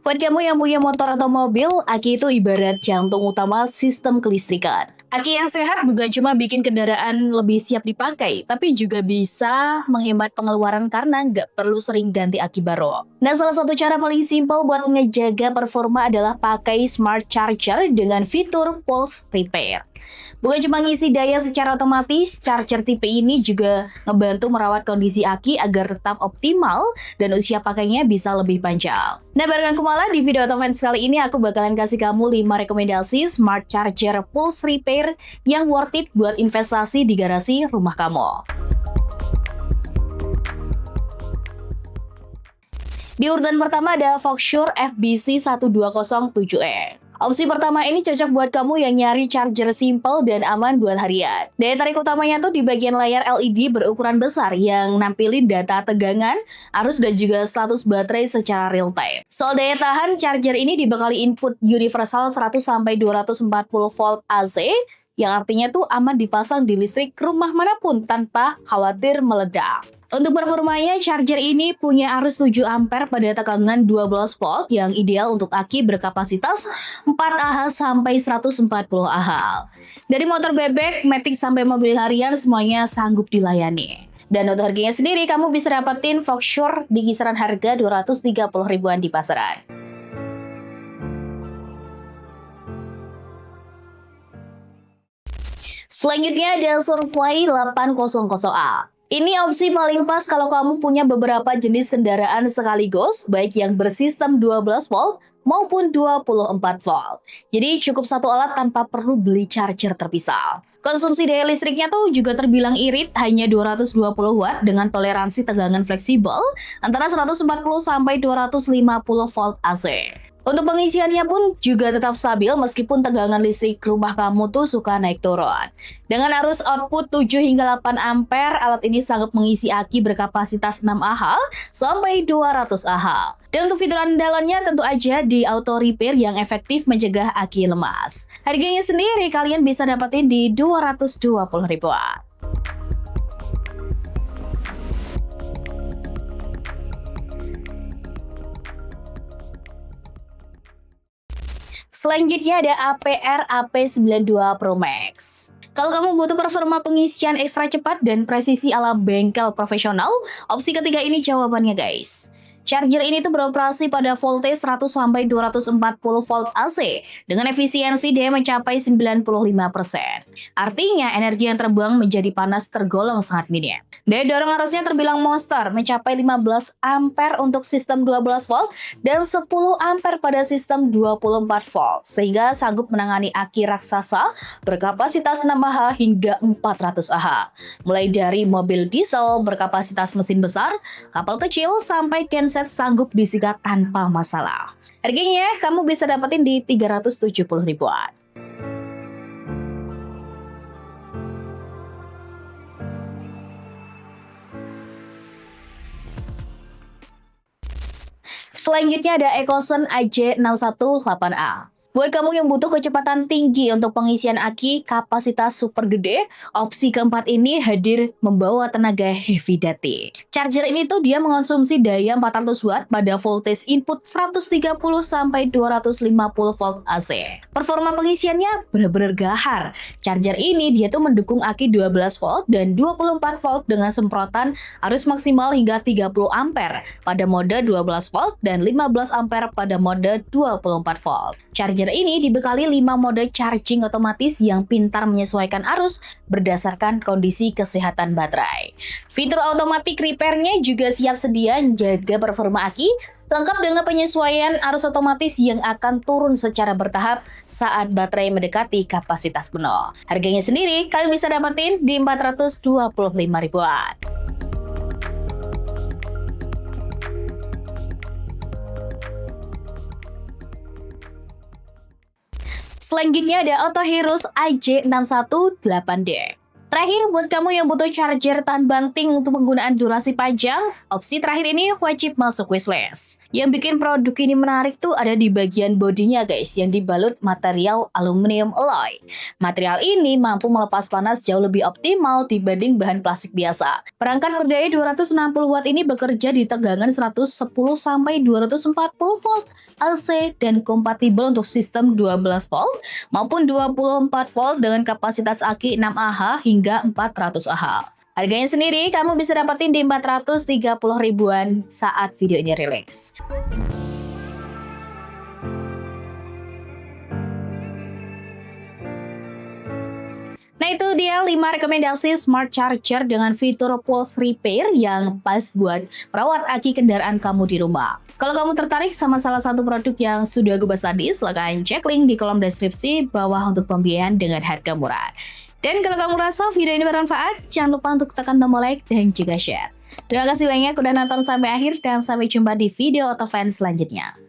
Buat kamu yang punya motor atau mobil, aki itu ibarat jantung utama sistem kelistrikan. Aki yang sehat bukan cuma bikin kendaraan lebih siap dipakai, tapi juga bisa menghemat pengeluaran karena nggak perlu sering ganti aki baru. Nah, salah satu cara paling simpel buat ngejaga performa adalah pakai smart charger dengan fitur pulse repair. Bukan cuma ngisi daya secara otomatis, charger tipe ini juga ngebantu merawat kondisi aki agar tetap optimal dan usia pakainya bisa lebih panjang. Nah, barengan Kumala di video Autovans kali ini aku bakalan kasih kamu 5 rekomendasi smart charger pulse repair yang worth it buat investasi di garasi rumah kamu. Di urutan pertama ada Voxure FBC 1207E. Opsi pertama ini cocok buat kamu yang nyari charger simple dan aman buat harian. Daya tarik utamanya tuh di bagian layar LED berukuran besar yang nampilin data tegangan, arus dan juga status baterai secara real time. Soal daya tahan, charger ini dibekali input universal 100-240 volt AC, yang artinya tuh aman dipasang di listrik rumah manapun tanpa khawatir meledak. Untuk performanya, charger ini punya arus 7 ampere pada tegangan 12 volt yang ideal untuk aki berkapasitas 4 Ah sampai 140 Ah. Dari motor bebek, matic sampai mobil harian semuanya sanggup dilayani. Dan untuk harganya sendiri, kamu bisa dapetin Voxure di kisaran harga 230 ribuan di pasaran. Selanjutnya ada Survey 800A. Ini opsi paling pas kalau kamu punya beberapa jenis kendaraan sekaligus, baik yang bersistem 12 volt maupun 24 volt. Jadi cukup satu alat tanpa perlu beli charger terpisah. Konsumsi daya listriknya tuh juga terbilang irit, hanya 220 watt dengan toleransi tegangan fleksibel antara 140 sampai 250 volt AC. Untuk pengisiannya pun juga tetap stabil meskipun tegangan listrik rumah kamu tuh suka naik turun. Dengan arus output 7 hingga 8 ampere, alat ini sanggup mengisi aki berkapasitas 6 Ah sampai 200 Ah. Dan untuk fitur andalannya tentu aja di auto repair yang efektif mencegah aki lemas. Harganya sendiri kalian bisa dapetin di 220 ribuan. Selanjutnya ada APR AP92 Pro Max. Kalau kamu butuh performa pengisian ekstra cepat dan presisi ala bengkel profesional, opsi ketiga ini jawabannya guys. Charger ini tuh beroperasi pada voltage 100-240 volt AC dengan efisiensi daya mencapai 95%. Artinya energi yang terbuang menjadi panas tergolong sangat minim. Daya dorong arusnya terbilang monster, mencapai 15 ampere untuk sistem 12 volt dan 10 ampere pada sistem 24 volt, sehingga sanggup menangani aki raksasa berkapasitas 6 Ah hingga 400 Ah. Mulai dari mobil diesel berkapasitas mesin besar, kapal kecil, sampai genset sanggup disikat tanpa masalah. Harganya kamu bisa dapetin di 370 ribuan. Selanjutnya ada Ecoson AJ618A. Buat kamu yang butuh kecepatan tinggi untuk pengisian aki kapasitas super gede, opsi keempat ini hadir membawa tenaga heavy duty. Charger ini tuh dia mengonsumsi daya 400 watt pada voltage input 130 sampai 250 volt AC. Performa pengisiannya benar-benar gahar. Charger ini dia tuh mendukung aki 12 volt dan 24 volt dengan semprotan arus maksimal hingga 30 ampere pada mode 12 volt dan 15 ampere pada mode 24 volt. Charger ini dibekali 5 mode charging otomatis yang pintar menyesuaikan arus berdasarkan kondisi kesehatan baterai. Fitur automatic repair-nya juga siap sedia menjaga performa aki, lengkap dengan penyesuaian arus otomatis yang akan turun secara bertahap saat baterai mendekati kapasitas penuh. Harganya sendiri kalian bisa dapetin di 425 ribuan. Selanjutnya ada Autohirus AJ618D. Terakhir, buat kamu yang butuh charger tahan banting untuk penggunaan durasi panjang, opsi terakhir ini wajib masuk wishlist. Yang bikin produk ini menarik tuh ada di bagian bodinya guys, yang dibalut material aluminium alloy. Material ini mampu melepas panas jauh lebih optimal dibanding bahan plastik biasa. Perangkat berdaya 260 watt ini bekerja di tegangan 110 sampai 240 volt AC, dan kompatibel untuk sistem 12 volt maupun 24 volt dengan kapasitas aki 6Ah hingga 400 Ah. Harganya sendiri kamu bisa dapetin di 430 ribuan saat video ini rilis. Nah itu dia 5 rekomendasi smart charger dengan fitur pulse repair yang pas buat merawat aki kendaraan kamu di rumah. Kalau kamu tertarik sama salah satu produk yang sudah gue bahas tadi, silahkan cek link di kolom deskripsi bawah untuk pembiayaan dengan harga murah. Dan kalau kamu rasa video ini bermanfaat, jangan lupa untuk tekan tombol like dan juga share. Terima kasih banyak udah nonton sampai akhir dan sampai jumpa di video Otofan selanjutnya.